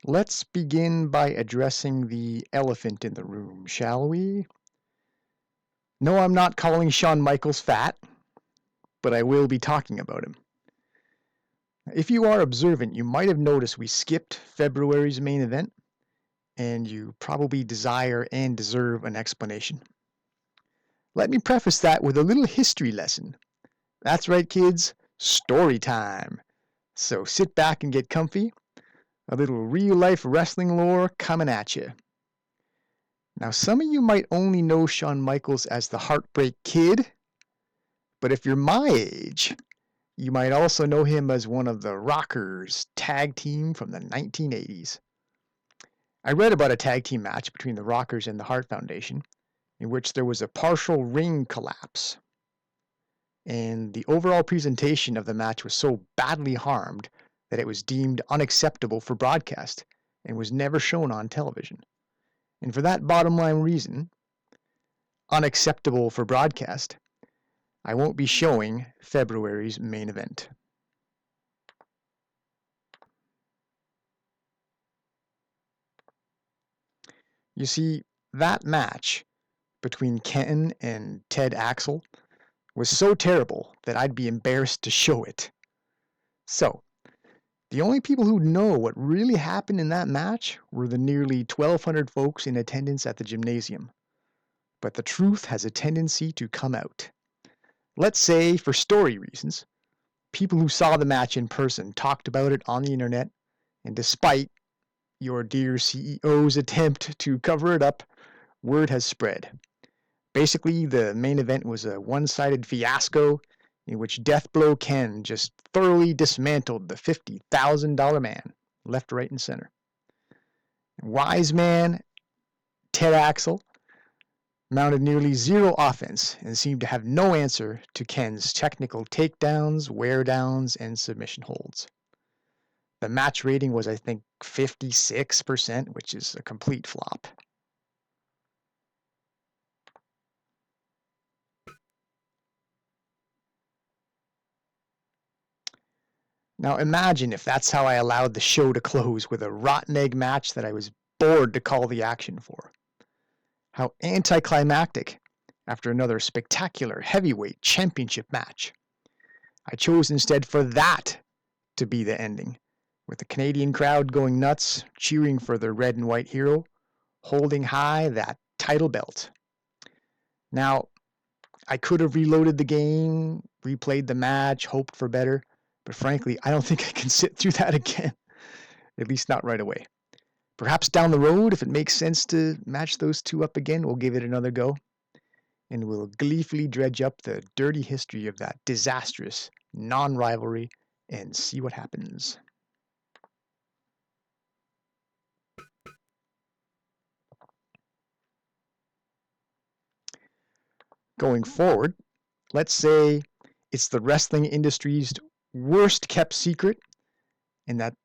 Let's begin by addressing the elephant in the room, shall we? No, I'm not calling Shawn Michaels fat, but I will be talking about him. If you are observant, you might have noticed we skipped February's main event, and you probably desire and deserve an explanation. Let me preface that with a little history lesson. That's right, kids, story time. So sit back and get comfy. A little real-life wrestling lore coming at you. Now, some of you might only know Shawn Michaels as the Heartbreak Kid, but if you're my age, you might also know him as one of the Rockers tag team from the 1980s. I read about a tag team match between the Rockers and the Hart Foundation, in which there was a partial ring collapse. And the overall presentation of the match was so badly harmed that it was deemed unacceptable for broadcast and was never shown on television. And for that bottom line reason, unacceptable for broadcast, I won't be showing February's main event. You see, that match between Ken and Ted Axel was so terrible that I'd be embarrassed to show it. So, the only people who know what really happened in that match were the nearly 1,200 folks in attendance at the gymnasium. But the truth has a tendency to come out. Let's say, for story reasons, people who saw the match in person talked about it on the internet, and despite your dear CEO's attempt to cover it up, word has spread. Basically, the main event was a one-sided fiasco in which Deathblow Ken just thoroughly dismantled the $50,000 man, left, right, and center. Wise man Ted Axel mounted nearly zero offense and seemed to have no answer to Ken's technical takedowns, wear downs, and submission holds. The match rating was, I think, 56%, which is a complete flop. Now imagine if that's how I allowed the show to close with a rotten egg match that I was bored to call the action for. How anticlimactic after another spectacular heavyweight championship match. I chose instead for that to be the ending, with the Canadian crowd going nuts, cheering for the red and white hero, holding high that title belt. Now, I could have reloaded the game, replayed the match, hoped for better, but frankly, I don't think I can sit through that again, at least not right away. Perhaps down the road, if it makes sense to match those two up again, we'll give it another go, and we'll gleefully dredge up the dirty history of that disastrous non-rivalry and see what happens. Going forward, let's say it's the wrestling industry's worst kept secret, and that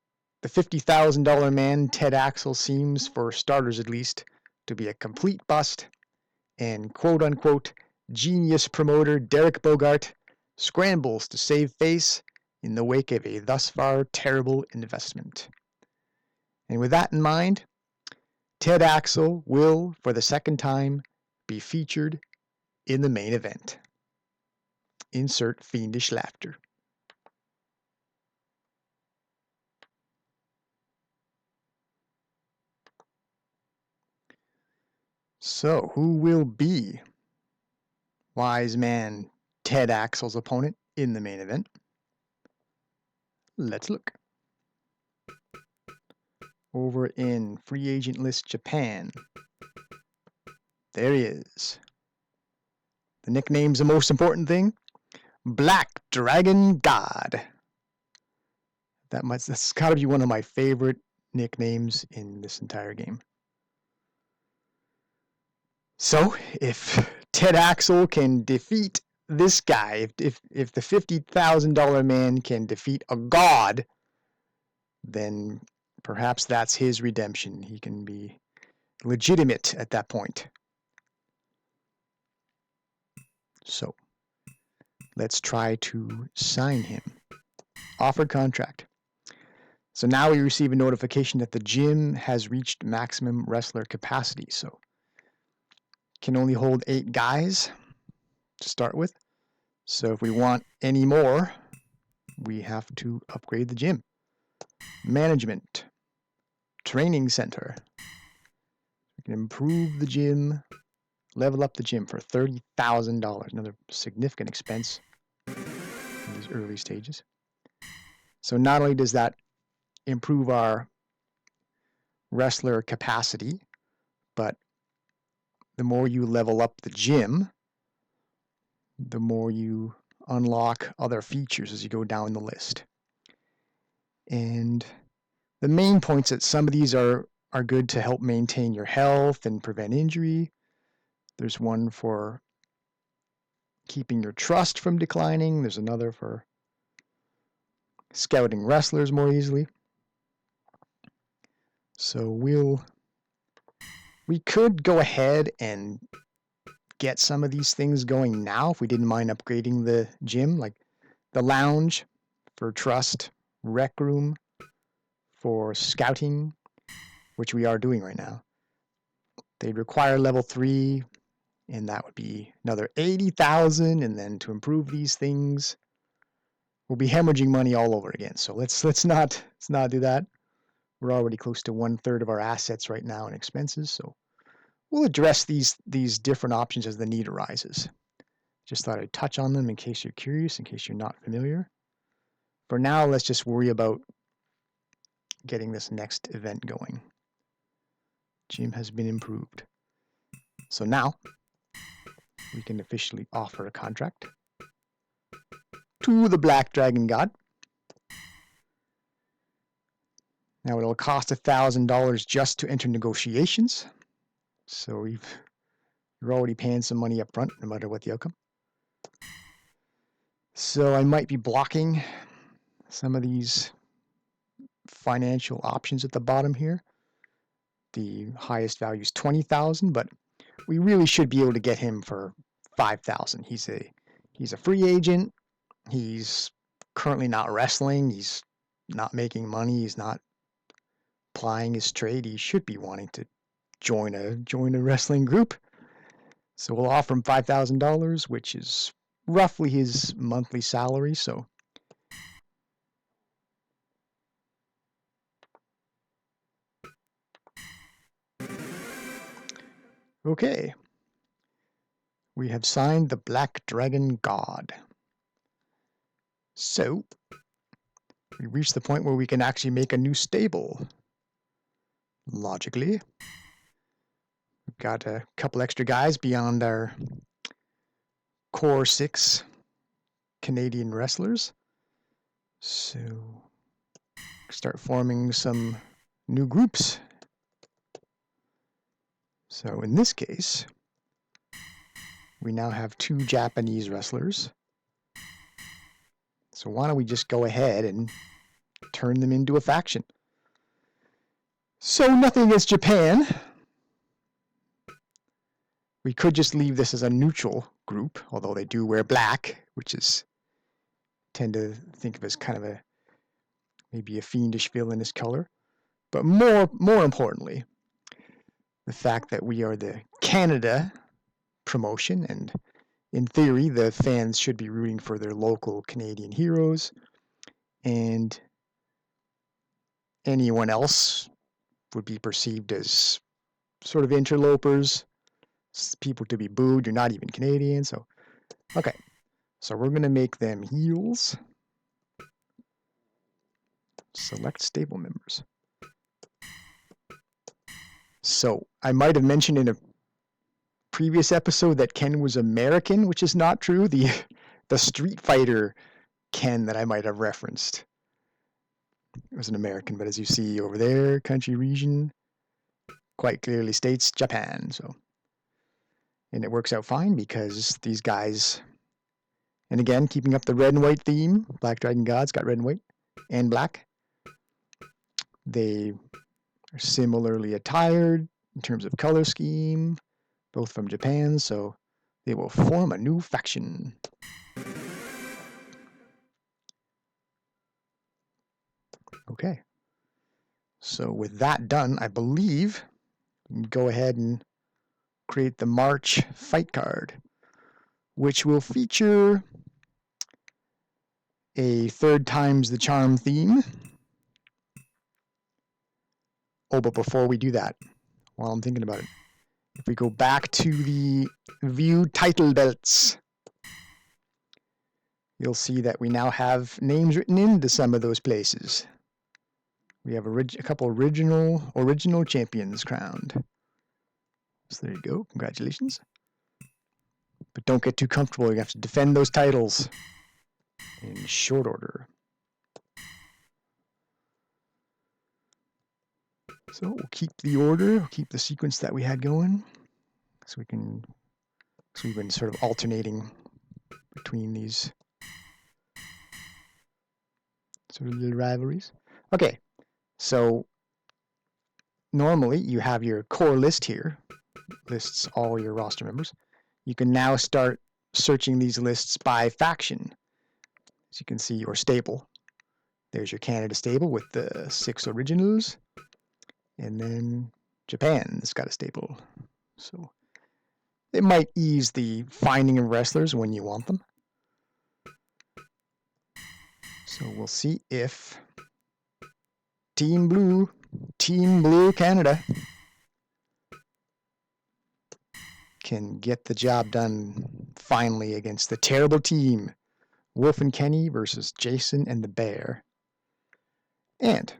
the $50,000 man, Ted Axel, seems, for starters at least, to be a complete bust, and quote-unquote genius promoter Derek Bogart scrambles to save face in the wake of a thus far terrible investment. And with that in mind, Ted Axel will, for the second time, be featured in the main event. Insert fiendish laughter. So, who will be wise man Ted Axel's opponent in the main event? Let's look. Over in Free Agent List Japan, there he is. The nickname's the most important thing. Black Dragon God. That's gotta be one of my favorite nicknames in this entire game. So, if Ted Axel can defeat this guy, if the $50,000 man can defeat a god, then perhaps that's his redemption. He can be legitimate at that point. So, let's try to sign him. Offer contract. So now we receive a notification that the gym has reached maximum wrestler capacity. So can only hold 8 guys to start with. So if we want any more, we have to upgrade the gym. Management. Training center. We can improve the gym, level up the gym for $30,000. Another significant expense in these early stages. So not only does that improve our wrestler capacity, but the more you level up the gym, the more you unlock other features as you go down the list. And the main points that some of these are good to help maintain your health and prevent injury. There's one for keeping your trust from declining. There's another for scouting wrestlers more easily. So we could go ahead and get some of these things going now if we didn't mind upgrading the gym, like the lounge for trust, rec room for scouting, which we are doing right now. They'd require level 3, and that would be another 80,000, and then to improve these things, we'll be hemorrhaging money all over again. So let's not do that. We're already close to 1/3 of our assets right now in expenses, so we'll address these different options as the need arises. Just thought I'd touch on them in case you're curious, in case you're not familiar. For now, let's just worry about getting this next event going. Gym has been improved. So now we can officially offer a contract to the Black Dragon God. Now it'll cost $1,000 just to enter negotiations. So you're already paying some money up front, no matter what the outcome. So I might be blocking some of these financial options at the bottom here. The highest value is 20,000, but we really should be able to get him for 5,000. He's a free agent. He's currently not wrestling. He's not making money. He's not plying his trade. He should be wanting to join a wrestling group. So we'll offer him $5,000, which is roughly his monthly salary. So okay, we have signed the Black Dragon God. So we reached the point where we can actually make a new stable. Logically, we've got a couple extra guys beyond our core 6 Canadian wrestlers. So start forming some new groups. So in this case, we now have 2 Japanese wrestlers. So why don't we just go ahead and turn them into a faction? So nothing against Japan. We could just leave this as a neutral group, although they do wear black, which is tend to think of as kind of maybe a fiendish villainous color. But more importantly, the fact that we are the Canada promotion, and in theory, the fans should be rooting for their local Canadian heroes, and anyone else would be perceived as sort of interlopers, people to be booed. You're not even Canadian. So, okay. So we're going to make them heels. Select stable members. So I might have mentioned in a previous episode that Ken was American, which is not true. The Street Fighter Ken that I might have referenced was an American, but as you see over there, country region quite clearly states Japan. So, and it works out fine because these guys, and again, keeping up the red and white theme, Black Dragon God's got red and white and black. They are similarly attired in terms of color scheme, both from Japan, so they will form a new faction. Okay. So with that done, I believe we can go ahead and create the March fight card, which will feature a third times the charm theme. Oh, but before we do that, while I'm thinking about it, if we go back to the view title belts, you'll see that we now have names written into some of those places. We have a couple original champions crowned. So there you go. Congratulations. But don't get too comfortable. You have to defend those titles in short order. So we'll keep the order, we'll keep the sequence that we had going. So we've been sort of alternating between these sort of little rivalries. Okay, so normally you have your core list here, lists all your roster members. You can now start searching these lists by faction. As you can see, your stable. There's your Canada stable with the 6 originals. And then Japan's got a stable. So it might ease the finding of wrestlers when you want them. So we'll see if Team Blue Canada can get the job done finally against the terrible team Wolf and Kenny versus Jason and the Bear. And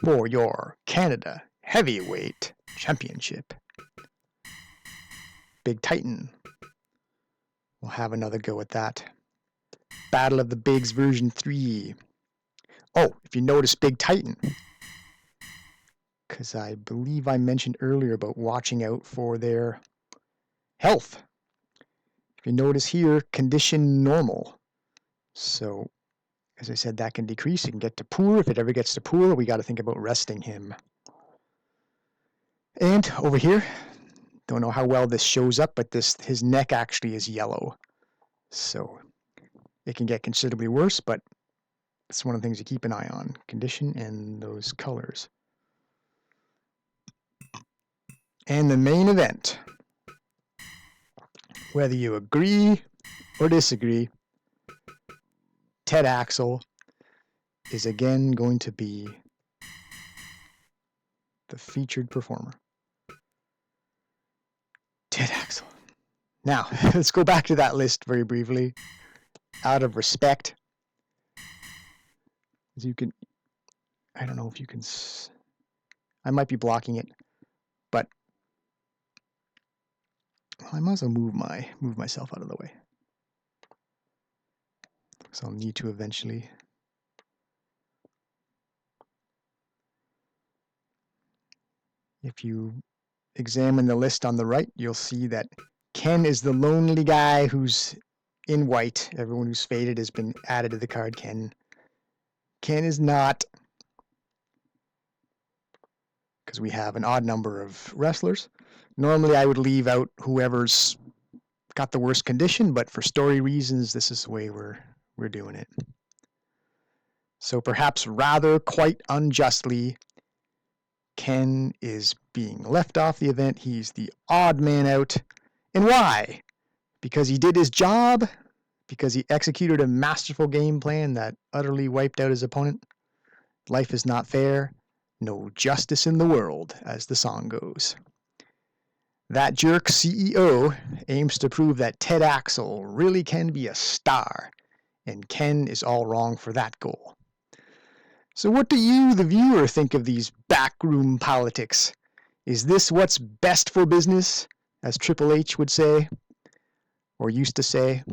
for your Canada Heavyweight Championship, Big Titan will have another go at that. Battle of the Bigs version 3. Oh, if you notice Big Titan, because I believe I mentioned earlier about watching out for their health. If you notice here, condition normal. So, as I said, that can decrease. It can get to poor. If it ever gets to poor, we got to think about resting him. And over here, don't know how well this shows up, but his neck actually is yellow. So it can get considerably worse, but it's one of the things you keep an eye on. Condition and those colors. And the main event. Whether you agree or disagree, Ted Axel is again going to be the featured performer. Ted Axel. Now, let's go back to that list very briefly. Out of respect, as you can, I don't know if you can, I might be blocking it, but I might as well move myself out of the way. So I'll need to eventually. If you examine the list on the right, you'll see that Ken is the lonely guy who's in white. Everyone who's faded has been added to the card. Ken is not, because we have an odd number of wrestlers. Normally I would leave out whoever's got the worst condition, but for story reasons, this is the way we're doing it. So perhaps rather quite unjustly, Ken is being left off the event. He's the odd man out. And why? Because he did his job? Because he executed a masterful game plan that utterly wiped out his opponent? Life is not fair. No justice in the world, as the song goes. That jerk CEO aims to prove that Ted Axel really can be a star, and Ken is all wrong for that goal. So what do you, the viewer, think of these backroom politics? Is this what's best for business, as Triple H would say, or used to say?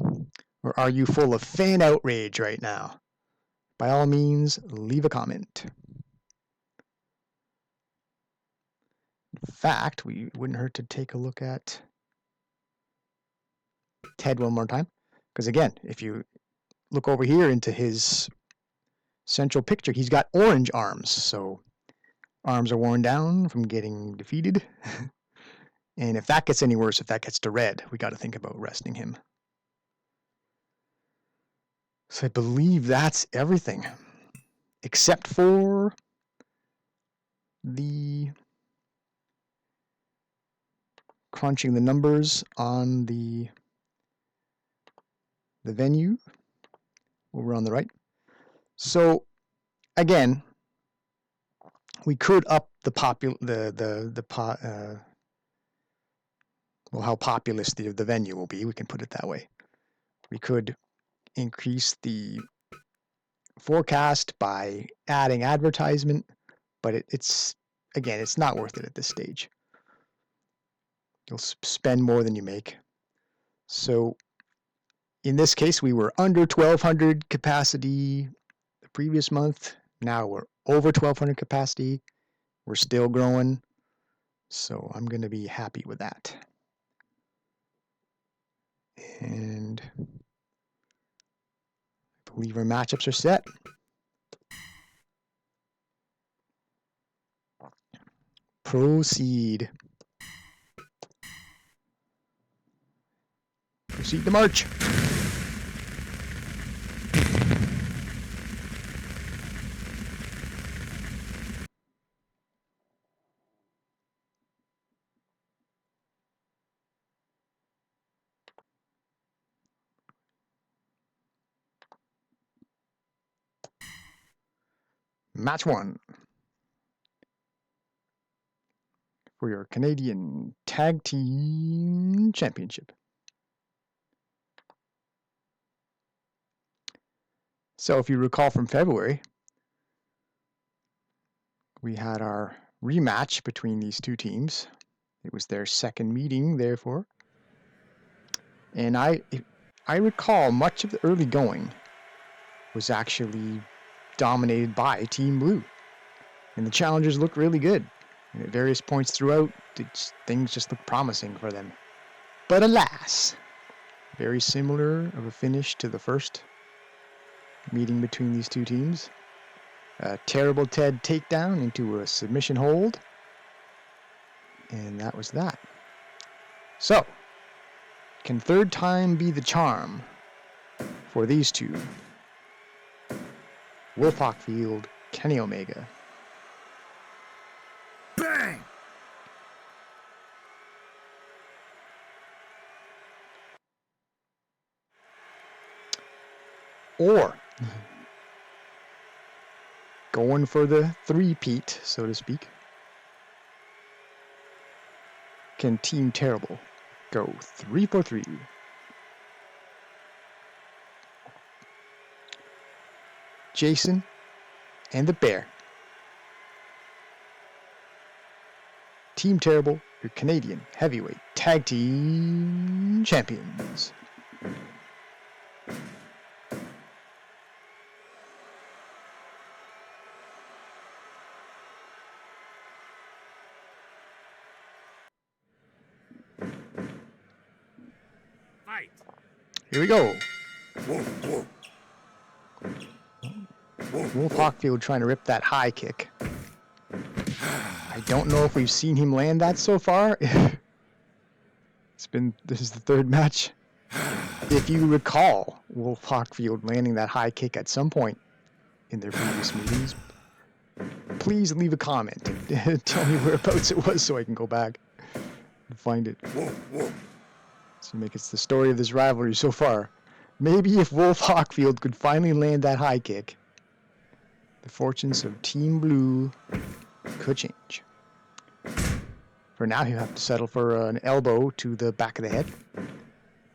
Or are you full of fan outrage right now? By all means, leave a comment. In fact, we wouldn't hurt to take a look at Ted one more time. Because again, if you look over here into his central picture, he's got orange arms. So arms are worn down from getting defeated. And if that gets any worse, if that gets to red, we got to think about resting him. So I believe that's everything. except for the crunching the numbers on the venue over on the right. So again, we could up the how populous the venue will be. We can put it that way. We could increase the forecast by adding advertisement, but it's not worth it at this stage. You'll spend more than you make. So in this case, we were under 1,200 capacity the previous month. Now we're over 1,200 capacity. We're still growing. So I'm going to be happy with that. And I believe our matchups are set. Proceed. Proceed to march. Match 1 for your Canadian Tag Team Championship. So if you recall from February, we had our rematch between these two teams. It was their second meeting, therefore. And I recall much of the early going was actually dominated by Team Blue. And the challengers looked really good. And at various points throughout, things just looked promising for them. But alas, very similar of a finish to the first meeting between these two teams. A terrible Ted takedown into a submission hold. And that was that. So, can third time be the charm for these two? Wolf Hockfield, Kenny Omega. Bang! Or going for the three-peat, so to speak. Can Team Terrible go 3 for 3? Jason and the Bear. Team Terrible, your Canadian Heavyweight Tag Team Champions. Fight! Here we go. Whoa. Wolf Hockfield trying to rip that high kick. I don't know if we've seen him land that so far. This is the third match. If you recall Wolf Hockfield landing that high kick at some point in their previous meetings, please leave a comment and tell me whereabouts it was so I can go back and find it. So make it the story of this rivalry so far. Maybe if Wolf Hockfield could finally land that high kick, the fortunes of Team Blue could change. For now, he'll have to settle for an elbow to the back of the head.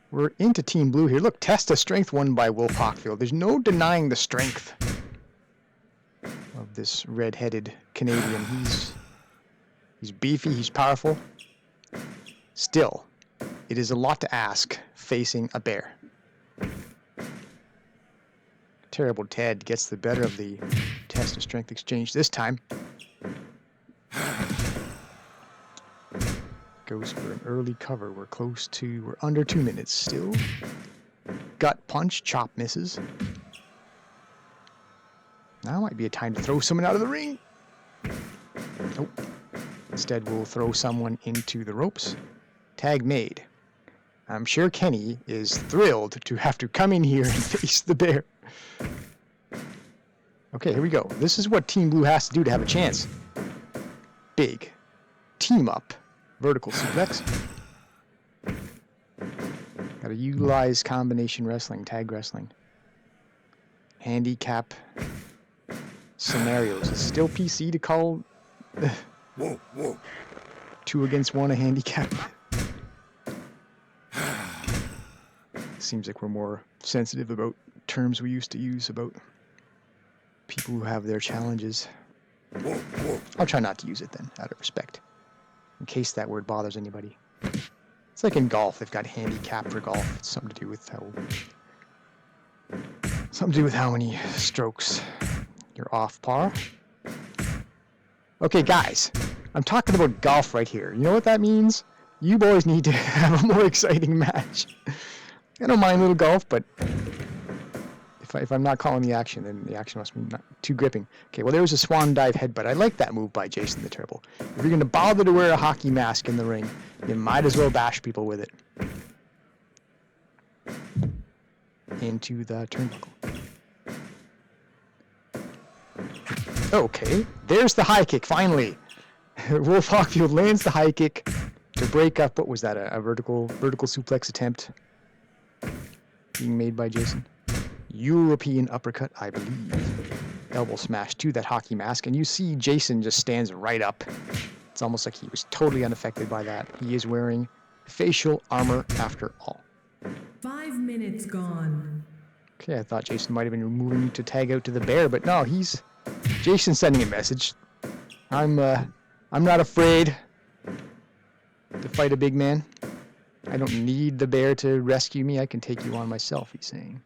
We're into Team Blue here. Look, test of strength won by Wolf Hockfield. There's no denying the strength of this red-headed Canadian. He's beefy, he's powerful. Still, it is a lot to ask facing a bear. Terrible Ted gets the better of the test of strength exchange this time. Goes for an early cover. We're under 2 minutes still. Gut punch, chop misses. Now might be a time to throw someone out of the ring. Nope. Instead, we'll throw someone into the ropes. Tag made. I'm sure Kenny is thrilled to have to come in here and face the bear. Okay, here we go. This is what Team Blue has to do to have a chance. Big. Team up. Vertical suplex. Gotta utilize combination wrestling, tag wrestling. Handicap scenarios. It's still PC to call Whoa, whoa. 2 against 1 a handicap. Seems like we're more sensitive about terms we used to use about people who have their challenges. Whoa, whoa. I'll try not to use it then, out of respect, in case that word bothers anybody. It's like in golf, they've got handicap for golf. It's something to do with how many strokes you're off par. Okay, guys, I'm talking about golf right here. You know what that means? You boys need to have a more exciting match. I don't mind little golf, but if I'm not calling the action, then the action must be not too gripping. Okay, well, there was a swan dive headbutt. I like that move by Jason the Terrible. If you're going to bother to wear a hockey mask in the ring, you might as well bash people with it. Into the turnbuckle. Okay, there's the high kick, finally. Wolf Hockfield lands the high kick to break up, what was that, a vertical suplex attempt being made by Jason? European uppercut, I believe. Elbow smash to that hockey mask, and you see Jason just stands right up. It's almost like he was totally unaffected by that. He is wearing facial armor after all. 5 minutes gone. Okay, I thought Jason might have been moving to tag out to the bear, but no, Jason's sending a message. I'm not afraid to fight a big man. I don't need the bear to rescue me. I can take you on myself, he's saying.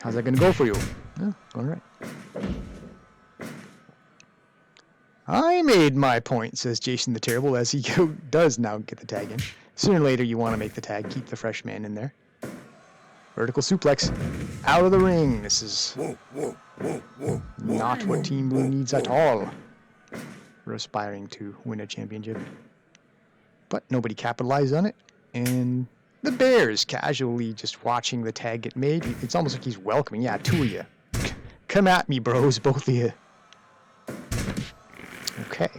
How's that going to go for you? Yeah, going right. I made my point, says Jason the Terrible, as he does now get the tag in. Sooner or later, you want to make the tag. Keep the fresh man in there. Vertical suplex. Out of the ring. This is not what Team Blue needs at all. We're aspiring to win a championship. But nobody capitalized on it. And the Bears casually just watching the tag get made. It's almost like he's welcoming. Yeah, 2 of you. Come at me, bros, both of you. Okay.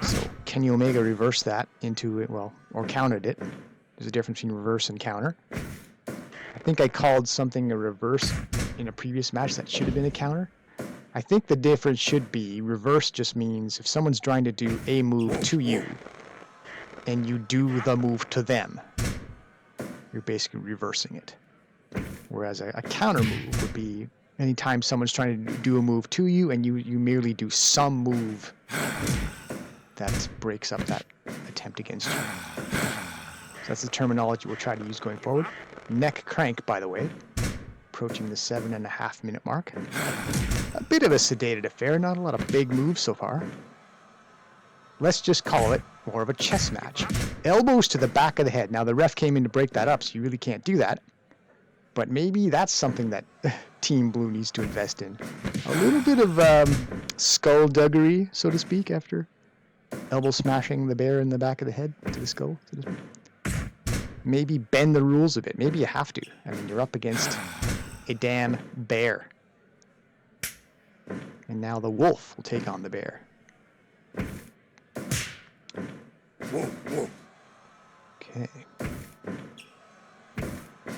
So Kenny Omega reversed that into it, well, or countered it. There's a difference between reverse and counter. I think I called something a reverse in a previous match that should have been a counter. I think the difference should be reverse just means if someone's trying to do a move to you and you do the move to them, you're basically reversing it. Whereas a counter move would be anytime someone's trying to do a move to you and you merely do some move that breaks up that attempt against you. So that's the terminology we'll try to use going forward. Neck crank, by the way. Approaching the 7.5 minute mark. A bit of a sedated affair, not a lot of big moves so far. Let's just call it more of a chess match. Elbows to the back of the head. Now the ref came in to break that up, so you really can't do that. But maybe that's something that Team Blue needs to invest in. A little bit of skullduggery, so to speak, after elbow smashing the bear in the back of the head to the skull, so to speak. Maybe bend the rules a bit. Maybe you have to. I mean, you're up against a damn bear. And now the wolf will take on the bear. Okay.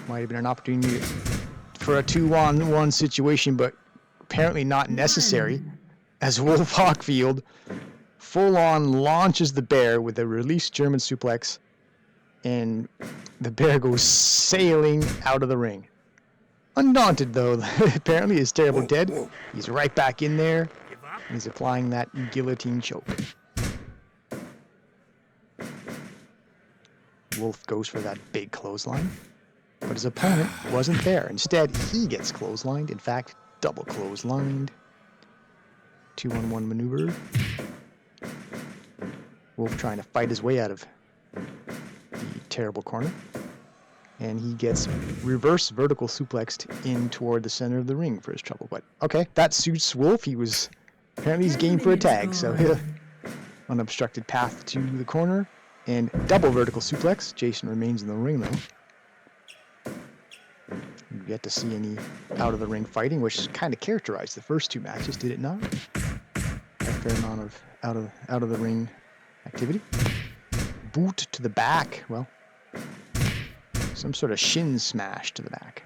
Might have been an opportunity for a 2-on-1 situation, but apparently not necessary, as Wolf Hockfield full-on launches the bear with a released German suplex, and the bear goes sailing out of the ring. Undaunted, though, apparently is terrible dead. He's right back in there, and he's applying that guillotine choke. Wolf goes for that big clothesline, but his opponent wasn't there. Instead, he gets clotheslined. In fact, double clotheslined. 2-on-1 maneuver. Wolf trying to fight his way out of the terrible corner. And he gets reverse vertical suplexed in toward the center of the ring for his trouble. But okay, that suits Wolf. Apparently he's game for a tag. So unobstructed path to the corner. And double vertical suplex. Jason remains in the ring though. You get to see any out-of-the-ring fighting, which kind of characterized the first two matches, did it not? A fair amount of out-of-the-ring activity. Boot to the back. Well, some sort of shin smash to the back.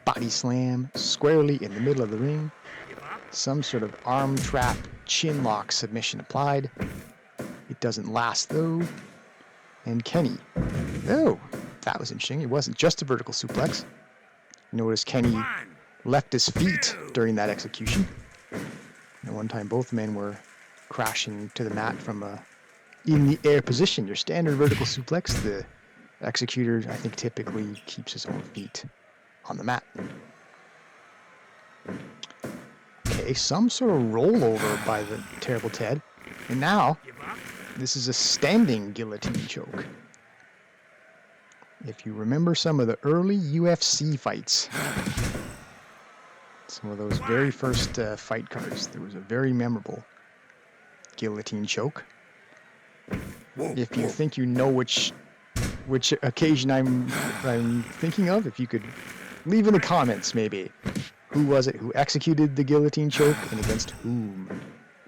Body slam squarely in the middle of the ring. Some sort of arm trap chin lock submission applied. It doesn't last though. And Kenny. Oh, that was interesting. It wasn't just a vertical suplex. Notice Kenny left his feet during that execution. At one time, both men were crashing to the mat from a in the air position. Your standard vertical suplex, the executor, I think, typically keeps his own feet on the mat. Okay, some sort of rollover by the Terrible Ted. And now, this is a standing guillotine choke. If you remember some of the early UFC fights, some of those very first fight cards, there was a very memorable guillotine choke. If you think you know which occasion I'm thinking of, if you could leave in the comments maybe, who was it who executed the guillotine choke and against whom?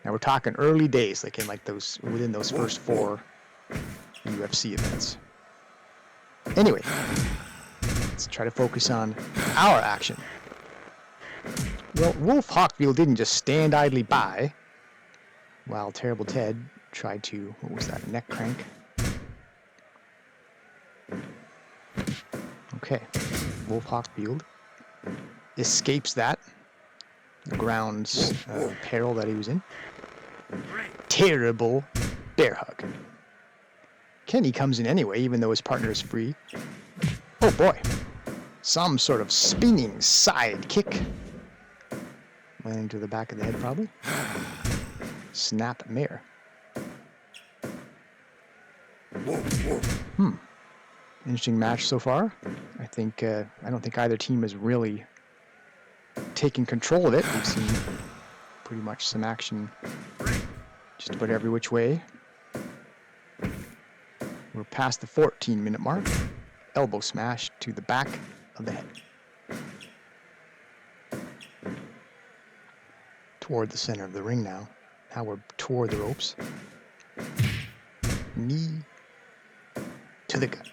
Now we're talking early days, like in those within those first 4 UFC events. Anyway, let's try to focus on our action. Well, Wolf Hawkfield didn't just stand idly by while Terrible Ted tried to, what was that, neck crank? Okay, Wolf Hawkfield escapes that, the ground's peril that he was in. Terrible bear hug. Kenny comes in anyway, even though his partner is free. Oh boy, some sort of spinning side kick. Landing to the back of the head probably. Snap mare. Interesting match so far. I don't think either team has really taken control of it. We've seen pretty much some action just about every which way. We're past the 14-minute mark. Elbow smash to the back of the head. Toward the center of the ring now. Now we're toward the ropes. Knee to the gut.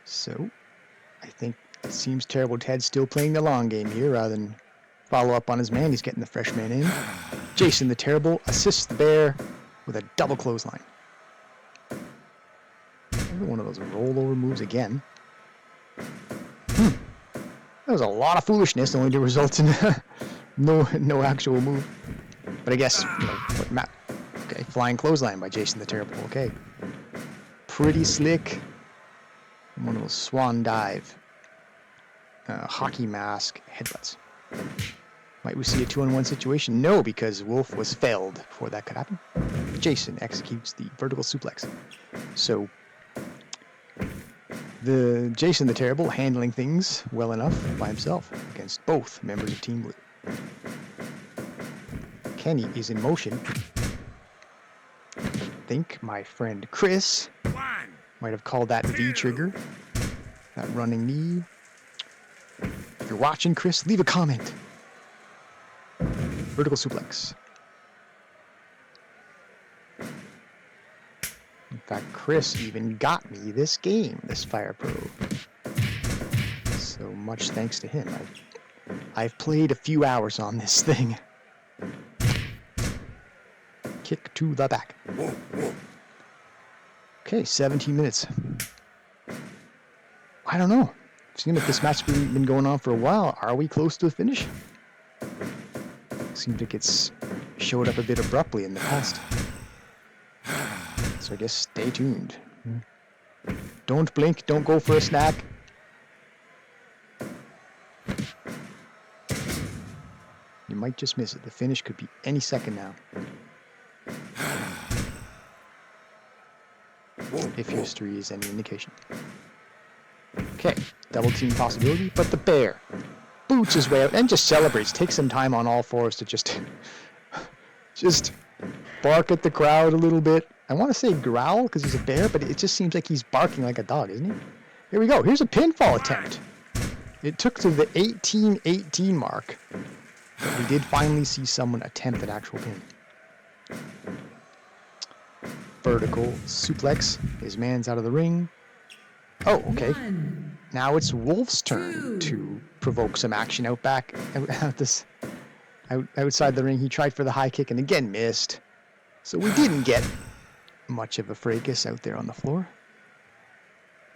So, I think it seems Terrible Ted's still playing the long game here rather than follow up on his man. He's getting the fresh man in. Jason the Terrible assists the bear with a double clothesline. Another one of those rollover moves again. That was a lot of foolishness, only to result in no actual move. But I guess, okay, flying clothesline by Jason the Terrible. Okay, pretty slick. One of those swan dive, hockey mask headbutts. Might we see a 2-on-1 situation? No, because Wolf was felled before that could happen. Jason executes the vertical suplex. So, the Jason the Terrible handling things well enough by himself against both members of Team Blue. Kenny is in motion. I think my friend Chris might have called that V-trigger, that running knee. If you're watching, Chris, leave a comment. Vertical suplex. In fact, Chris even got me this game, this Fire Pro. So much thanks to him. I've played a few hours on this thing. Kick to the back. Okay, 17 minutes. I don't know. Seems like this match's been going on for a while. Are we close to a finish? Seems like it's showed up a bit abruptly in the past. So I guess stay tuned. Don't blink, don't go for a snack. You might just miss it. The finish could be any second now. If history is any indication. Okay, double team possibility, but the bear boots his way out and just celebrates. Takes some time on all fours to just bark at the crowd a little bit I want to say growl because he's a bear, but it just seems like he's barking like a dog, isn't he? Here we go. Here's a pinfall attempt. It took to the 18-18 mark. But we did finally see someone attempt an actual pin. Vertical suplex. His man's out of the ring. Oh, okay. 1, Now it's Wolf's turn 2. to provoke some action outside the ring. He tried for the high kick and again missed. So we didn't get much of a fracas out there on the floor.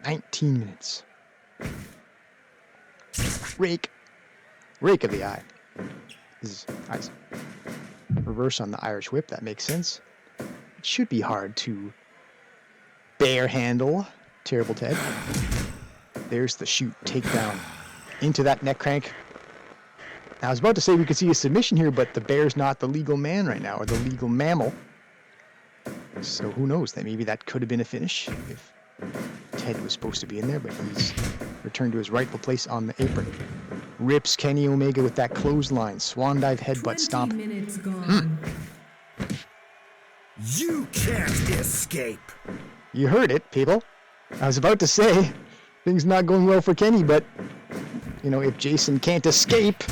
19 minutes. Rake of the eye. This is nice. Reverse on the Irish whip. That makes sense. It should be hard to bear handle Terrible Ted. There's the shoot takedown into that neck crank. Now, I was about to say we could see a submission here, but the bear's not the legal man right now, or the legal mammal. So who knows? Maybe that could have been a finish if Ted was supposed to be in there, but he's returned to his rightful place on the apron. Rips Kenny Omega with that clothesline, swan dive headbutt 20 stomp. minutes gone. You can't escape. You heard it, people. I was about to say things not going well for Kenny, but you know, if Jason can't escape,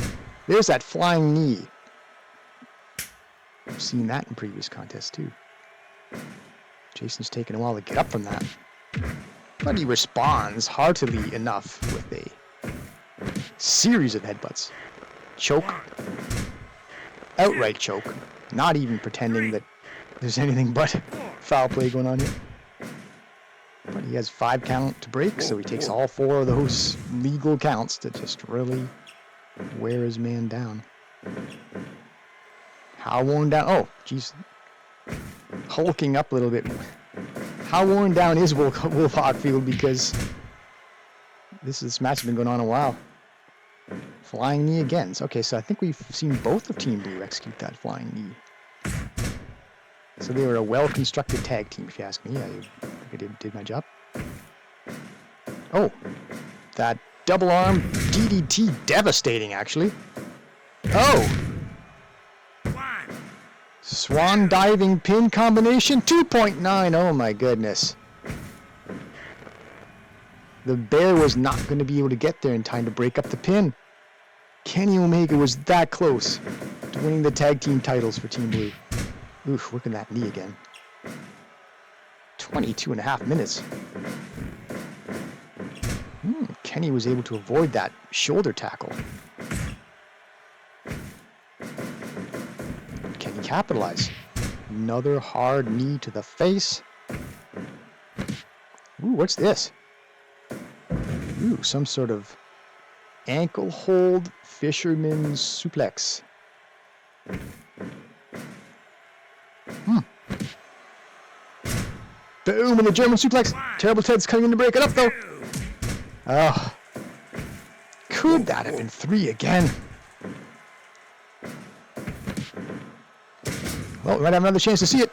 there's that flying knee. I've seen that in previous contests too. Jason's taken a while to get up from that, but he responds heartily enough with a series of headbutts. Choke. Outright choke. Not even pretending that there's anything but foul play going on here. But he has 5 count to break, so he takes all 4 of those legal counts to just really wear his man down. How worn down? Oh, jeez. Hulking up a little bit. How worn down is Wolf Hockfield? Because this match has been going on a while. Flying knee again. Okay, so I think we've seen both of Team Blue execute that flying knee. So they were a well-constructed tag team, if you ask me. I think I did my job. Oh, that double arm DDT, devastating, actually. Oh, swan diving pin combination 2.9. Oh my goodness. The bear was not going to be able to get there in time to break up the pin. Kenny Omega was that close to winning the tag team titles for Team Blue. Oof, working that knee again. 22.5 minutes. Kenny was able to avoid that shoulder tackle. Can he capitalize? Another hard knee to the face. Ooh, what's this? Ooh, some sort of ankle hold fisherman's suplex. Boom, and the German suplex. Terrible Ted's coming in to break it up, though. Oh. Could that have been 3 again? Well, we might have another chance to see it.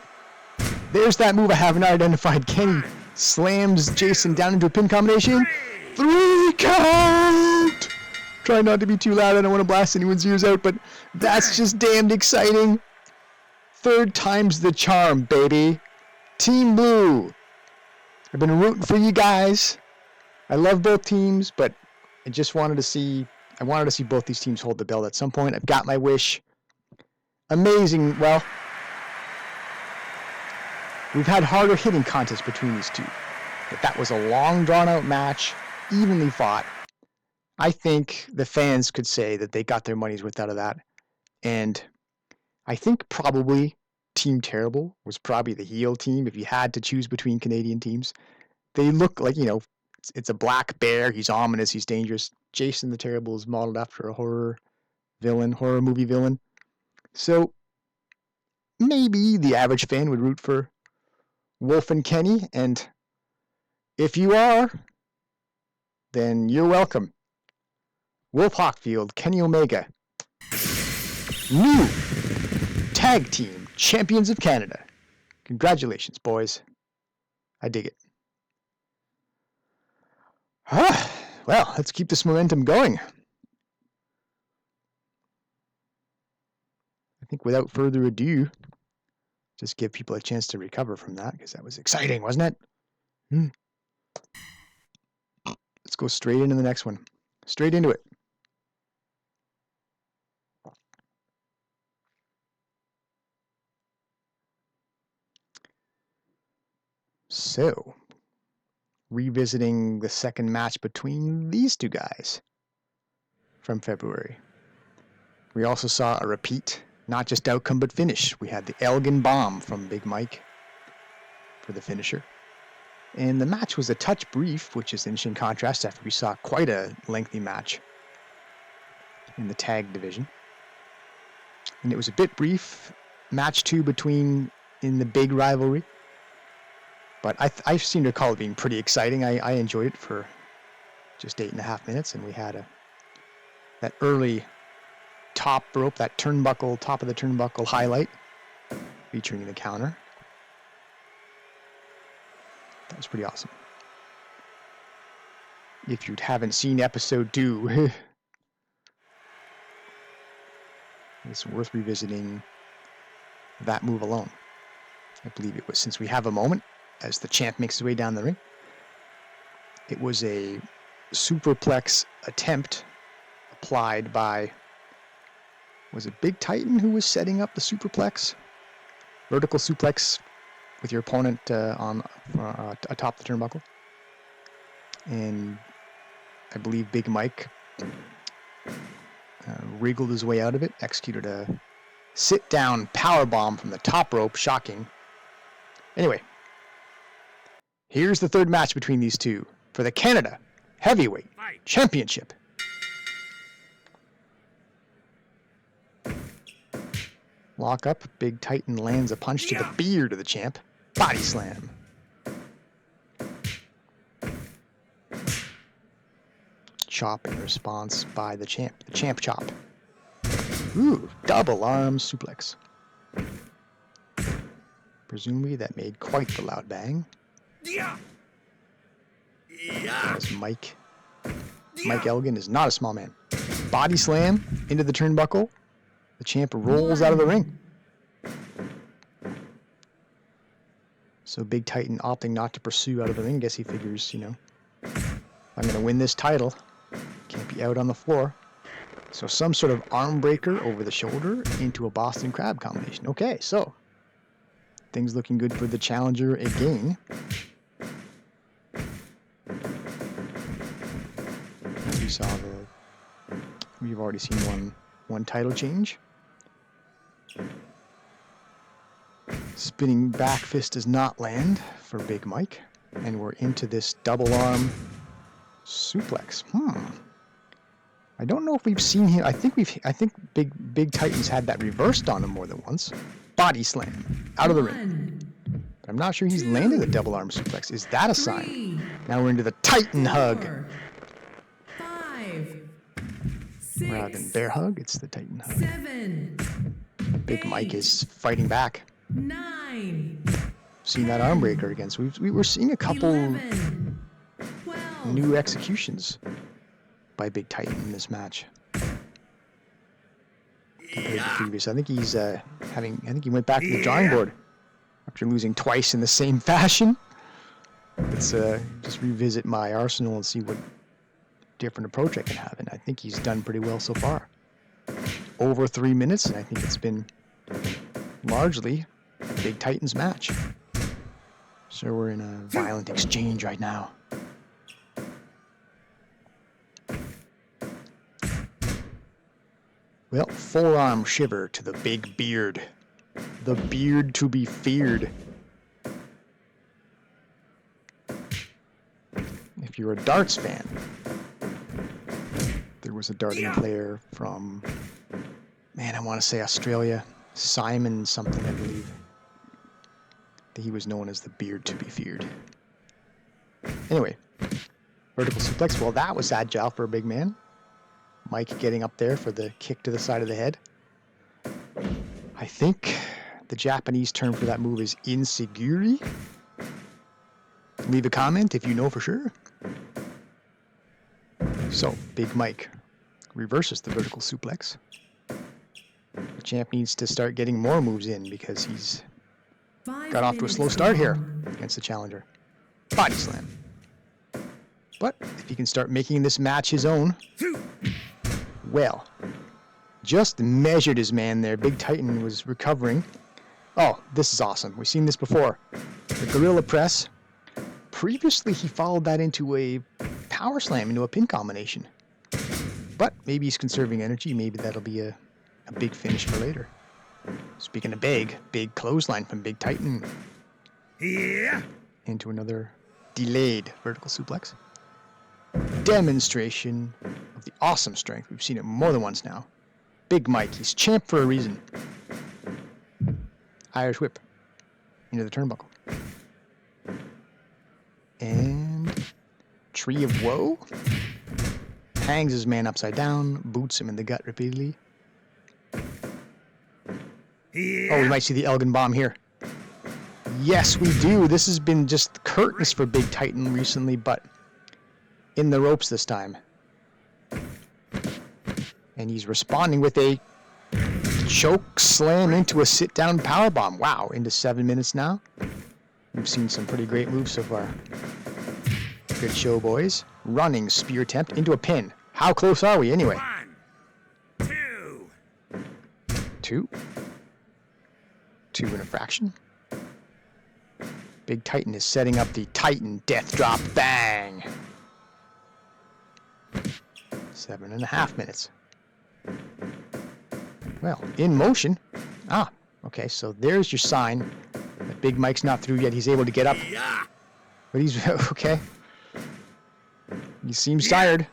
There's that move I haven't identified. Kenny slams Jason down into a pin combination. 3 count! Try not to be too loud. I don't want to blast anyone's ears out, but that's just damned exciting. 3rd time's the charm, baby. Team Blue. I've been rooting for you guys. I love both teams, but I wanted to see both these teams hold the belt at some point. I've got my wish. Amazing. Well, we've had harder hitting contests between these two, but that was a long drawn out match, evenly fought. I think the fans could say that they got their money's worth out of that. And I think probably Team Terrible was probably the heel team if you had to choose between Canadian teams. They look like, it's a black bear. He's ominous. He's dangerous. Jason the Terrible is modeled after a horror movie villain. So maybe the average fan would root for Wolf and Kenny. And if you are, then you're welcome. Wolf Hockfield, Kenny Omega. New tag team champions of Canada. Congratulations, boys. I dig it. Well, let's keep this momentum going. I think without further ado, Just give people a chance to recover from that, because that was exciting, wasn't it? Let's go straight into the next one. Straight into it. So, revisiting the second match between these two guys from February. We also saw a repeat, not just outcome but finish. We had the Elgin Bomb from Big Mike for the finisher. And the match was a touch brief, which is in interesting contrast after we saw quite a lengthy match in the tag division. And it was a bit brief, match 2 between in the big rivalry. But I seem to recall it being pretty exciting. I enjoyed it for just 8.5 minutes, and we had that early top rope, that turnbuckle, top of the turnbuckle highlight featuring the counter. That was pretty awesome. If you haven't seen episode 2, it's worth revisiting that move alone. I believe it was Since We Have a Moment, as the champ makes his way down the ring. It was a superplex attempt applied by, was it Big Titan who was setting up the superplex? Vertical suplex with your opponent atop the turnbuckle. And I believe Big Mike wriggled his way out of it, executed a sit-down powerbomb from the top rope. Shocking. Anyway, here's the third match between these two for the Canada Heavyweight Championship. Lock up. Big Titan lands a punch to the beard of the champ. Body slam. Chop in response by the champ. The champ chop. Ooh, double arm suplex. Presumably that made quite the loud bang. As Mike Elgin is not a small man. Body slam into the turnbuckle. The champ rolls out of the ring. So Big Titan opting not to pursue out of the ring. Guess he figures, I'm going to win this title. Can't be out on the floor. So some sort of arm breaker over the shoulder into a Boston Crab combination. Okay, so things looking good for the challenger again. We've already seen one title change. Spinning back fist does not land for Big Mike, and we're into this double arm suplex. I don't know if we've seen him. I think Big Titan's had that reversed on him more than once. Body slam out of the ring. But I'm not sure he's landed the double arm suplex. Is that a sign? Now we're into the Titan hug. 5, 6, Rather than bear hug, it's the Titan hug. 7, Big Mike is fighting back. 9, Seen that arm breaker again. So we were seeing a couple 11, 12, new executions by Big Titan in this match compared to previous. I think he went back to the drawing board after losing twice in the same fashion. Let's just revisit my arsenal and see what different approach I can have, and I think he's done pretty well so far. Over 3 minutes, and I think it's been largely Big Titan's match. So we're in a violent exchange right now. Well, forearm shiver to the big beard. The beard to be feared. If you're a darts fan, there was a darting player from, I want to say Australia, Simon something, I believe. He was known as the beard to be feared. Anyway, vertical suplex. Well, that was agile for a big man. Mike getting up there for the kick to the side of the head. I think the Japanese term for that move is inseguri. Leave a comment if you know for sure. So, Big Mike reverses the vertical suplex. The champ needs to start getting more moves in because he's got off to a slow start here against the challenger. Body slam. But if he can start making this match his own, well, just measured his man there. Big Titan was recovering. Oh, this is awesome. We've seen this before. The gorilla press. Previously, he followed that into a power slam, into a pin combination. But maybe he's conserving energy. Maybe that'll be a big finish for later. Speaking of big clothesline from Big Titan. Yeah. Into another delayed vertical suplex. Demonstration of the awesome strength. We've seen it more than once now. Big Mike, he's champ for a reason. Irish whip into the turnbuckle. And Tree of Woe. Hangs his man upside down, boots him in the gut repeatedly. Yeah. Oh, we might see the Elgin Bomb here. Yes, we do. This has been just curtains for Big Titan recently, but in the ropes this time. And he's responding with a choke slam into a sit-down powerbomb. Wow, into 7 minutes now. We've seen some pretty great moves so far. Good show, boys. Running spear attempt into a pin. How close are we anyway? 1, 2. 2. 2 and a fraction. Big Titan is setting up the Titan Death Drop Bang. 7.5 minutes. Well, in motion. Ah, okay, so there's your sign that Big Mike's not through yet. He's able to get up. Yeah. But he's okay. He seems tired,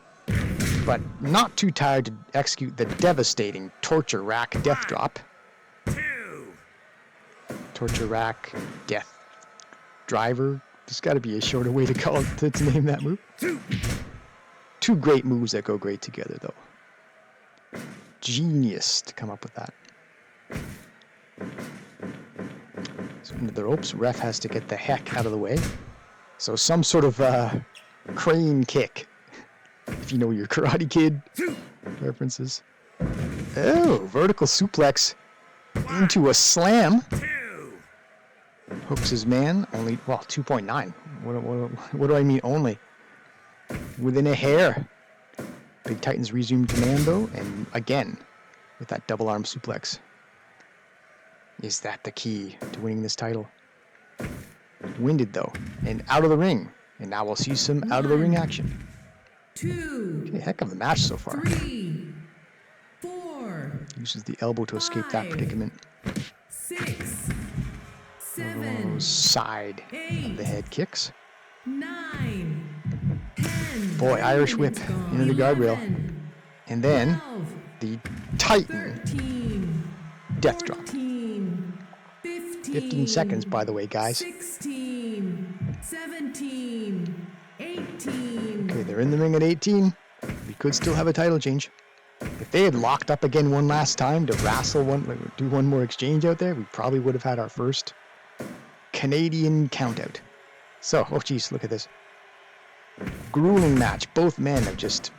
but not too tired to execute the devastating Torture Rack Death Drop. 2. Torture Rack Death Driver. There's got to be a shorter way to call it, to name that move. 2. Two great moves that go great together, though. Genius to come up with that. So into the ropes, ref has to get the heck out of the way. So some sort of crane kick, if you know your Karate Kid references. Oh, vertical suplex into a slam. 2. Hooks his man, only, well, 2.9. What do I mean only? Within a hair. Big Titan's resumed command, though, and again, with that double arm suplex. Is that the key to winning this title? Winded, though, and out of the ring. And now we'll see some out of the ring action. 2, Okay, heck of a match so far. 3, 4, Uses the elbow to escape that 5, predicament. 6, 7, Those side of 8, the head kicks. 9, 10. Boy, Irish whip into the guardrail. 11, And then 12, the Titan 13, death drop. 14, 15, 15 seconds, by the way, guys. 16, 17, 18. Okay, they're in the ring at 18. We could still have a title change. If they had locked up again one last time to wrestle do one more exchange out there, we probably would have had our first Canadian countout. So, oh geez, look at this. Grueling match. Both men have just,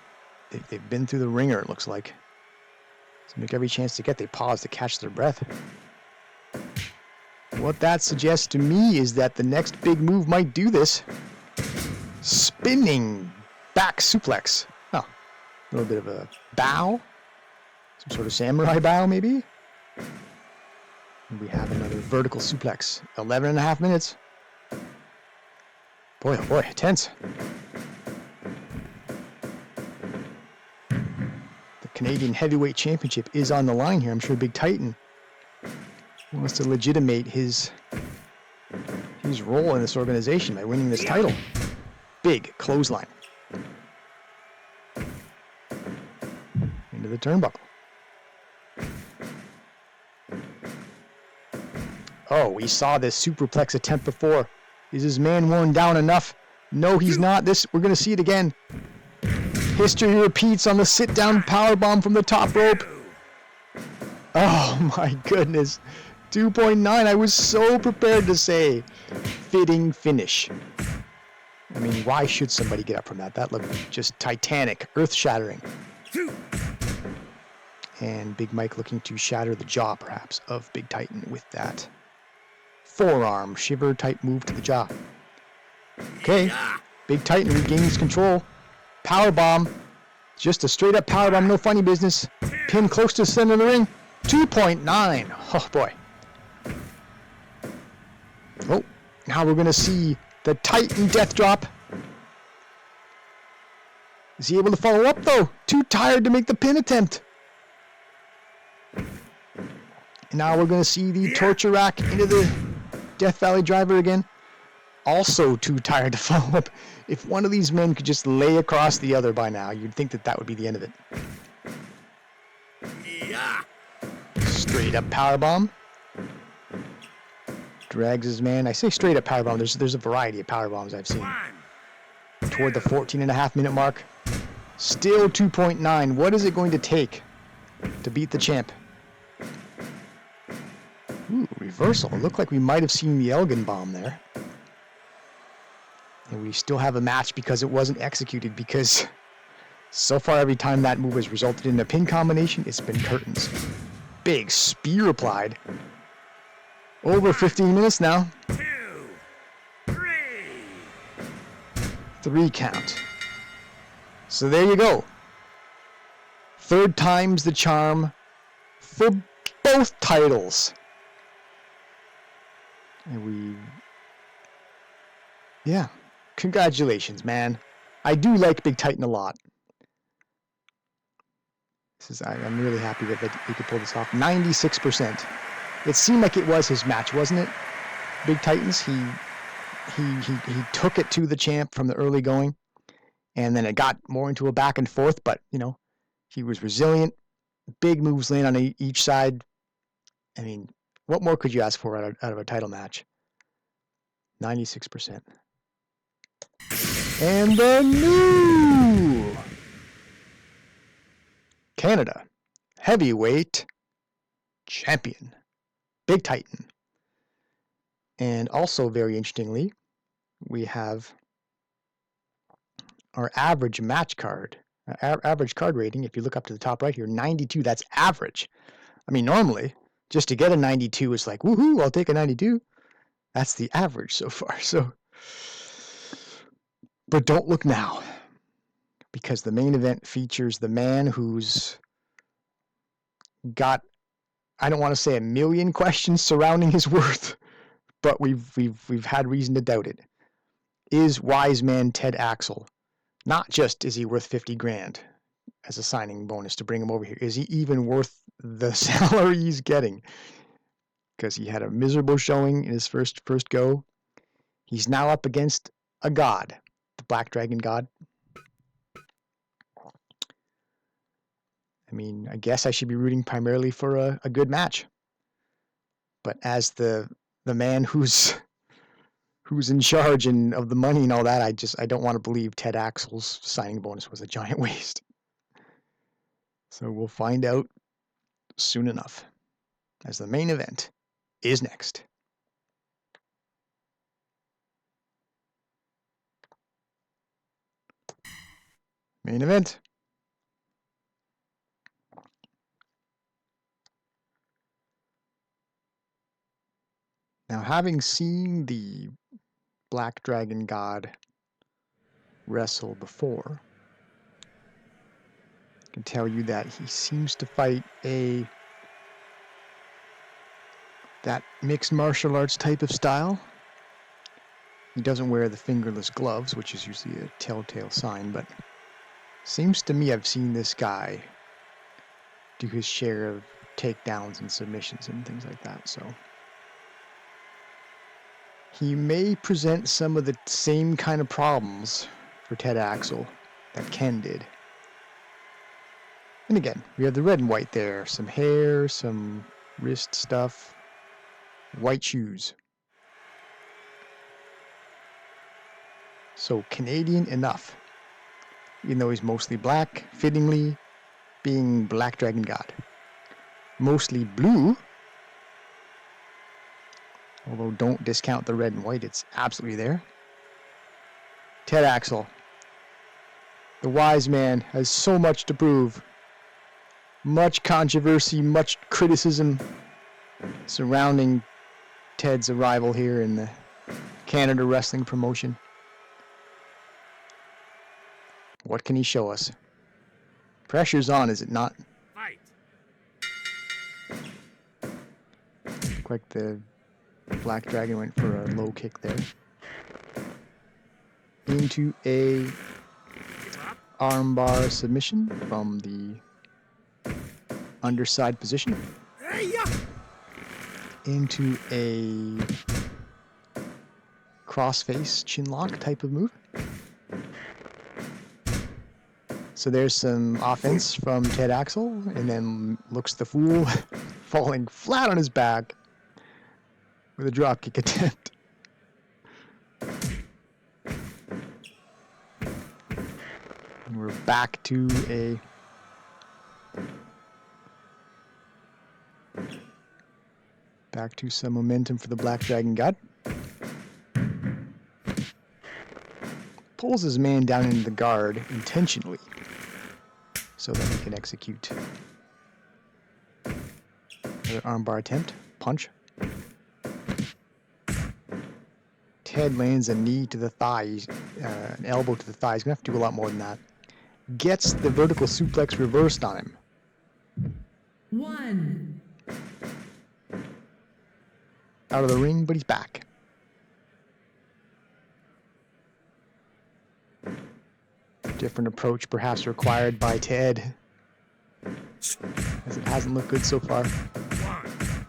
they've been through the ringer, it looks like. So make every chance to get, they pause to catch their breath. What that suggests to me is that the next big move might do this. Spinning back suplex. Oh, a little bit of a bow. Some sort of samurai bow, maybe? And we have another vertical suplex. 11.5 minutes. Boy, oh boy, tense. The Canadian Heavyweight Championship is on the line here. I'm sure Big Titan wants to legitimate his role in this organization by winning this title. Big clothesline. Into the turnbuckle. Oh, we saw this superplex attempt before. Is his man worn down enough? No, he's not. We're going to see it again. History repeats on the sit-down powerbomb from the top rope. Oh my goodness. 2.9. I was so prepared to say fitting finish. I mean, why should somebody get up from that? That looked just titanic, earth-shattering. And Big Mike looking to shatter the jaw, perhaps, of Big Titan with that forearm shiver type move to the jaw. Okay, Yeah. Big Titan regains control. Power bomb. Just a straight up power bomb, no funny business. Pin close to the center of the ring. 2.9. Oh boy. Oh, now we're going to see the Titan death drop. Is he able to follow up though? Too tired to make the pin attempt. And now we're going to see the torture rack into the Death Valley driver again. Also too tired to follow up. If one of these men could just lay across the other by now, you'd think that that would be the end of it. Yeah. Straight up powerbomb. Drags his man. I say straight up powerbomb. There's a variety of powerbombs I've seen. 1. Toward the 14.5 minute mark. Still 2.9. What is it going to take to beat the champ? Ooh, reversal. It looked like we might have seen the Elgin bomb there. And we still have a match because it wasn't executed, because so far every time that move has resulted in a pin combination, it's been curtains. Big spear applied. Over 15 minutes now. 2. 3. 3 count. So there you go. Third time's the charm for both titles. And yeah, congratulations, man. I do like Big Titan a lot. I'm really happy that he could pull this off. 96%. It seemed like it was his match, wasn't it? Big Titans. He took it to the champ from the early going, and then it got more into a back and forth. But you know, he was resilient. Big moves land on each side. I mean, what more could you ask for out of a title match? 96%. And the new Canada heavyweight champion, Big Titan. And also, very interestingly, we have our average match card, average card rating. If you look up to the top right here, 92. That's average. I mean, normally, just to get a 92 is like, woohoo, I'll take a 92. That's the average so far. So, but don't look now, because the main event features the man who's got, I don't want to say a million questions surrounding his worth, but we've had reason to doubt it. Is wise man Ted Axel? Not just is he worth 50 grand as a signing bonus to bring him over here, is he even worth the salary he's getting? Because he had a miserable showing in his first go. He's now up against a god, the Black Dragon God. I mean, I guess I should be rooting primarily for a good match. But as the man who's in charge and of the money and all that, I don't want to believe Ted Axel's signing bonus was a giant waste. So we'll find out soon enough, as the main event is next. Main event. Now, having seen the Black Dragon God wrestle before, I can tell you that he seems to fight that mixed martial arts type of style. He doesn't wear the fingerless gloves, which is usually a telltale sign, but seems to me I've seen this guy do his share of takedowns and submissions and things like that, so he may present some of the same kind of problems for Ted Axel that Ken did. And again, we have the red and white there, some hair, some wrist stuff, white shoes. So Canadian enough, even though he's mostly black, fittingly being Black Dragon God. Mostly blue, although don't discount the red and white, it's absolutely there. Ted Axel, the wise man, has so much to prove. Much controversy, much criticism surrounding Ted's arrival here in the Canada Wrestling promotion. What can he show us? Pressure's on, is it not? Fight. Looked like the Black Dragon went for a low kick there. Into a Give up. armbar submission from the underside position. Hey-ya! Into a crossface chin lock type of move. So there's some offense from Ted Axel, and then looks the fool falling flat on his back with a dropkick attempt. And we're back to some momentum for the Black Dragon God. Pulls his man down into the guard intentionally so that he can execute another armbar attempt. Punch. Ted lands a knee to the thigh, an elbow to the thigh. He's going to have to do a lot more than that. Gets the vertical suplex reversed on him. 1, Out of the ring, but he's back. Different approach perhaps required by Ted, as it hasn't looked good so far. One.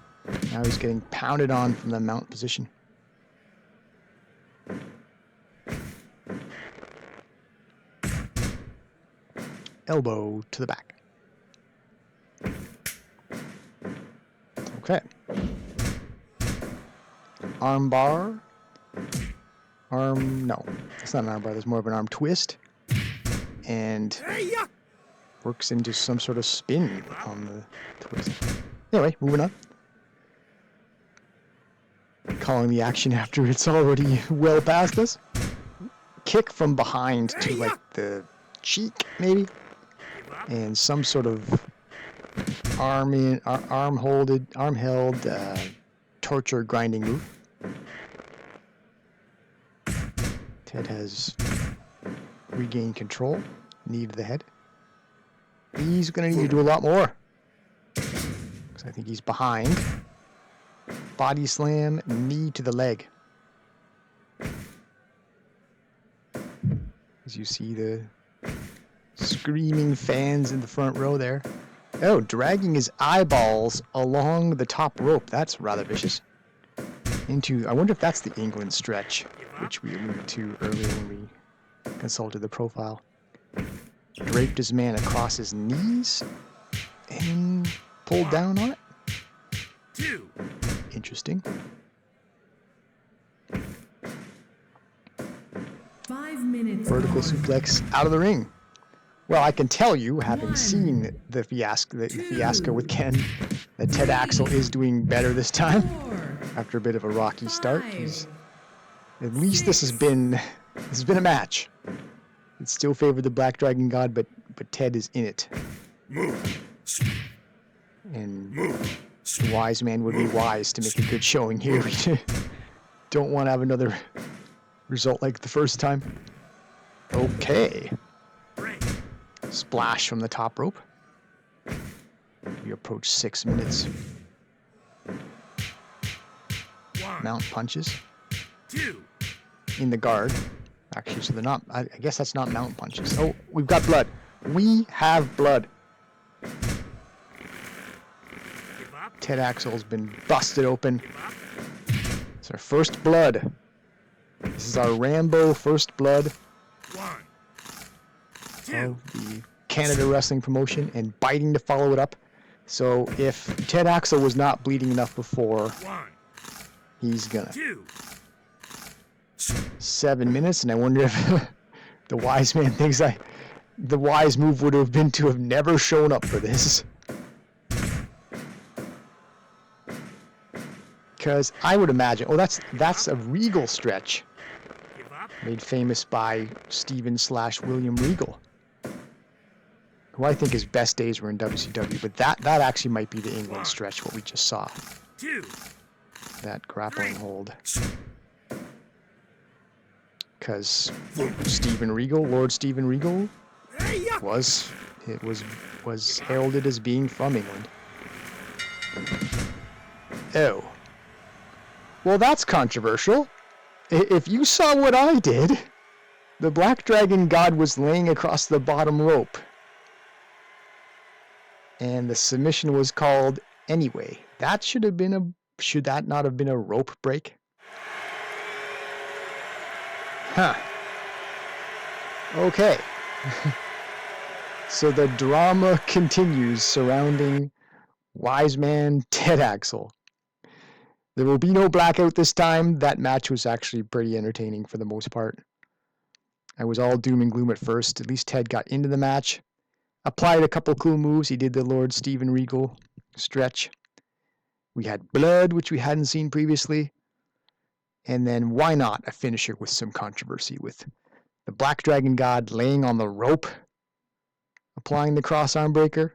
Now he's getting pounded on from the mount position. Elbow to the back. Okay. Arm bar. No, it's not an arm bar. There's more of an arm twist. And Hey-ya! works into some sort of spin on the twist. Anyway, moving on. Calling the action after it's already well past us. Kick from behind to like the cheek, maybe. Give up. And some sort of arm held torture grinding move. Ted has regained control. Knee to the head. He's going to need to do a lot more, because I think he's behind. Body slam, knee to the leg. As you see the screaming fans in the front row there. Oh, dragging his eyeballs along the top rope. That's rather vicious. I wonder if that's the England stretch, which we alluded to earlier when we consulted the profile. Draped his man across his knees and pulled down on it. 2. Interesting. 5 minutes. Vertical gone. suplex out of the ring. Well, I can tell you, having 1, seen the fiasco with Ken, that Ted Axel is doing better this time. 4, After a bit of a rocky start, 5, at least this has been a match. It still favored the Black Dragon God, but Ted is in it. Move. And Move. the wise man would be wise to make a good showing here. We don't want to have another result like the first time. Okay. Break. Splash from the top rope. We approach 6 minutes. 1. Mount punches 2. in the guard. Actually, so they're not. I guess that's not mount punches. Oh, we've got blood. We have blood. Give up. Ted Axel's been busted open. Give up. It's our first blood. This is our Rambo first blood 1. 2. of the Canada Wrestling promotion, and biting to follow it up. So if Ted Axel was not bleeding enough before, 1. he's gonna. 2. 7 minutes, and I wonder if the wise man thinks the wise move would have been to have never shown up for this. Because I would imagine, that's a Regal stretch Give up. made famous by Steven/William Regal, who I think his best days were in WCW, but that actually might be the England stretch, what we just saw. 2. that grappling hold. Because Steven Regal, Lord Steven Regal, was heralded as being from England. Oh. Well, that's controversial. If you saw what I did, the Black Dragon God was laying across the bottom rope. And the submission was called anyway. That should that not have been a rope break? Huh. Okay. So the drama continues surrounding Wise Man Ted Axel. There will be no blackout this time. That match was actually pretty entertaining for the most part. I was all doom and gloom at first. At least Ted got into the match. Applied a couple cool moves. He did the Lord Steven Regal stretch. We had blood, which we hadn't seen previously. And then why not a finisher with some controversy with the Black Dragon God laying on the rope, applying the cross arm breaker.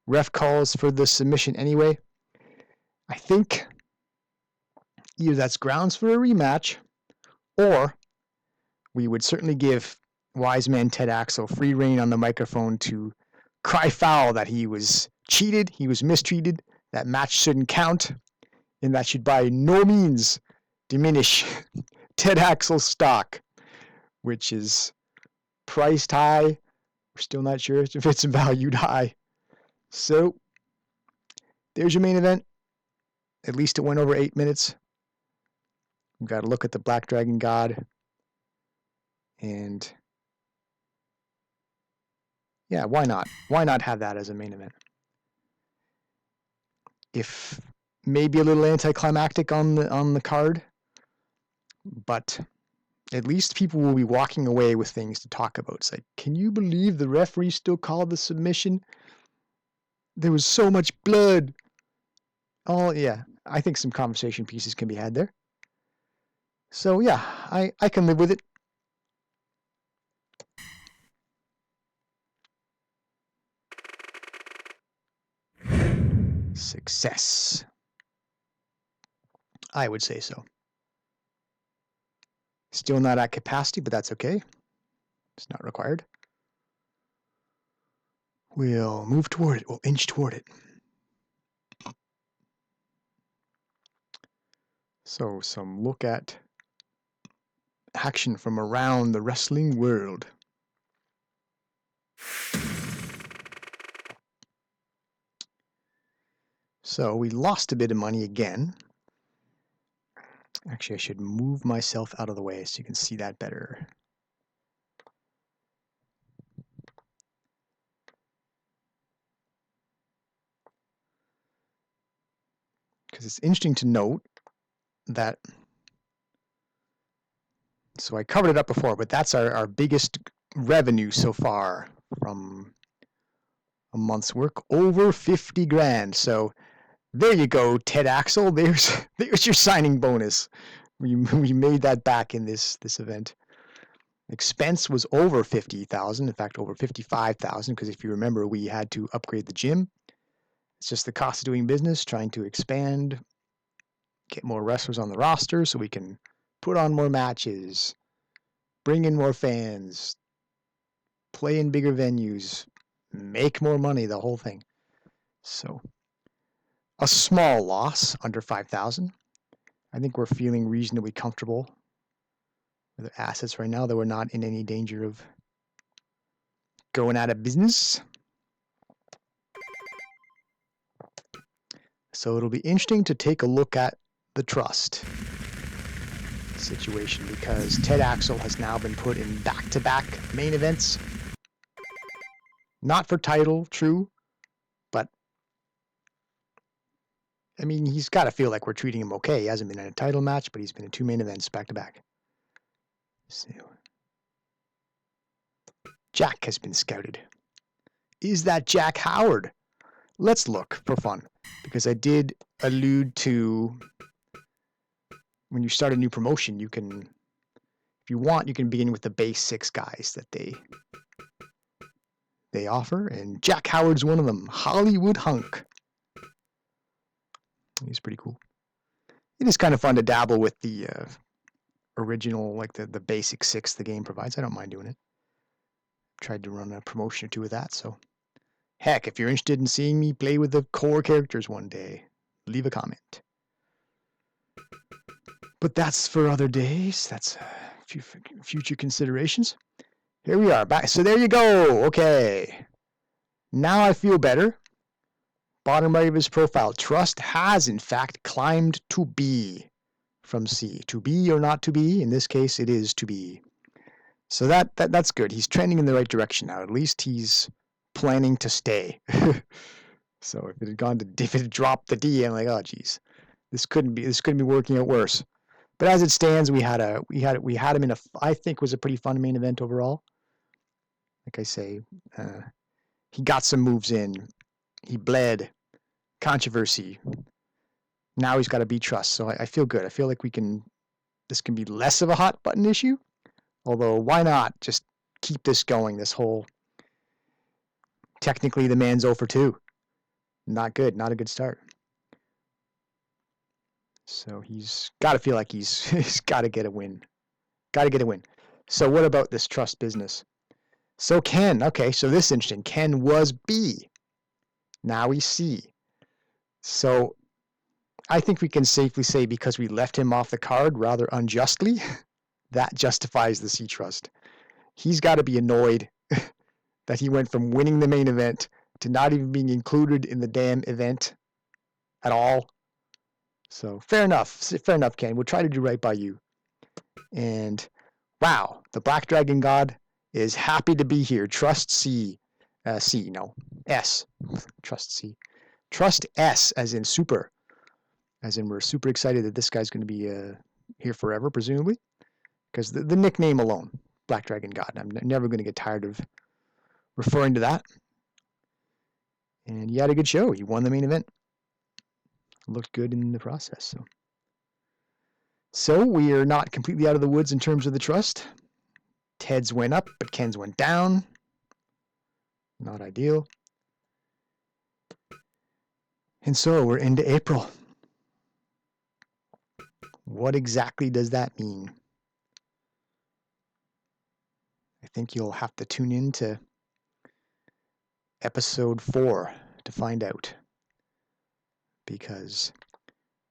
Ref calls for the submission anyway. I think either that's grounds for a rematch, or we would certainly give Wise Man Ted Axel free rein on the microphone to cry foul that he was cheated, he was mistreated, that match shouldn't count, and that should by no means diminish Ted Axel's stock, which is priced high. We're still not sure if it's valued high. So, there's your main event. At least it went over 8 minutes. We've got to look at the Black Dragon God. And yeah, why not? Why not have that as a main event? If maybe a little anticlimactic on the card, but at least people will be walking away with things to talk about. It's like, can you believe the referee still called the submission? There was so much blood. Oh yeah, I think some conversation pieces can be had there. So yeah, I can live with it. Success. I would say so. Still not at capacity, but that's okay. It's not required. We'll move toward it. We'll inch toward it. So, some look at action from around the wrestling world. So, we lost a bit of money again. Actually, I should move myself out of the way so you can see that better. Because it's interesting to note that, so I covered it up before, but that's our biggest revenue so far from a month's work, over 50 grand. So there you go, Ted Axel. There's your signing bonus. We made that back in this event. Expense was over 50,000, in fact over 55,000, because if you remember, we had to upgrade the gym. It's just the cost of doing business, trying to expand, get more wrestlers on the roster so we can put on more matches, bring in more fans, play in bigger venues, make more money, the whole thing. So a small loss, under 5,000. I think we're feeling reasonably comfortable with the assets right now, that we're not in any danger of going out of business. So it'll be interesting to take a look at the trust situation, because Ted Axel has now been put in back-to-back main events. Not for title, true, but I mean, he's got to feel like we're treating him okay. He hasn't been in a title match, but he's been in 2 main events back-to-back. So, Jack has been scouted. Is that Jack Howard? Let's look for fun, because I did allude to, when you start a new promotion, you can, if you want, you can begin with the base 6 guys that they offer, and Jack Howard's one of them. Hollywood Hunk. He's pretty cool. it is kind of fun to dabble with the original, like the basic 6 the game provides. I don't mind doing it. Tried to run a promotion or 2 of that, so heck, if you're interested in seeing me play with the core characters one day, leave a comment. But that's for other days. That's future considerations. Here we are back. So there you go. Okay. Now I feel better. Bottom right of his profile. Trust has, in fact, climbed to B from C. To be or not to be? In this case, it is to be. So that's good. He's trending in the right direction now. At least he's planning to stay. So if it had dropped the D, I'm like, oh geez, this couldn't be working out worse. But as it stands, we had him in I think was a pretty fun main event overall. Like I say, he got some moves in. He bled. Controversy. Now he's got to beat Trust. So I feel good. I feel like this can be less of a hot button issue. Although, why not just keep this going, this whole, technically the man's 0 for 2. Not good. Not a good start. So he's got to feel like he's got to get a win. Got to get a win. So what about this Trust business? So Ken, okay, so this is interesting. Ken was B. Now he's C. So I think we can safely say because we left him off the card rather unjustly, that justifies the C Trust. He's got to be annoyed that he went from winning the main event to not even being included in the damn event at all. So fair enough, Ken. We'll try to do right by you. And wow, the Black Dragon God is happy to be here. Trust C. S. Trust C. Trust S, as in super. As in we're super excited that this guy's going to be here forever, presumably. Because the nickname alone, Black Dragon God. I'm never going to get tired of referring to that. And he had a good show. He won the main event. Looked good in the process. So we are not completely out of the woods in terms of the Trust. Ted's went up, but Ken's went down. Not ideal. And so we're into April. What exactly does that mean? I think you'll have to tune in to episode 4 to find out. Because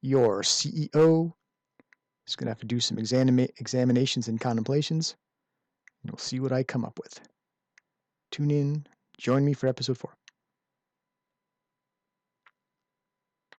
your CEO is going to have to do some examinations and contemplations. And we'll see what I come up with. Tune in. Join me for episode 4.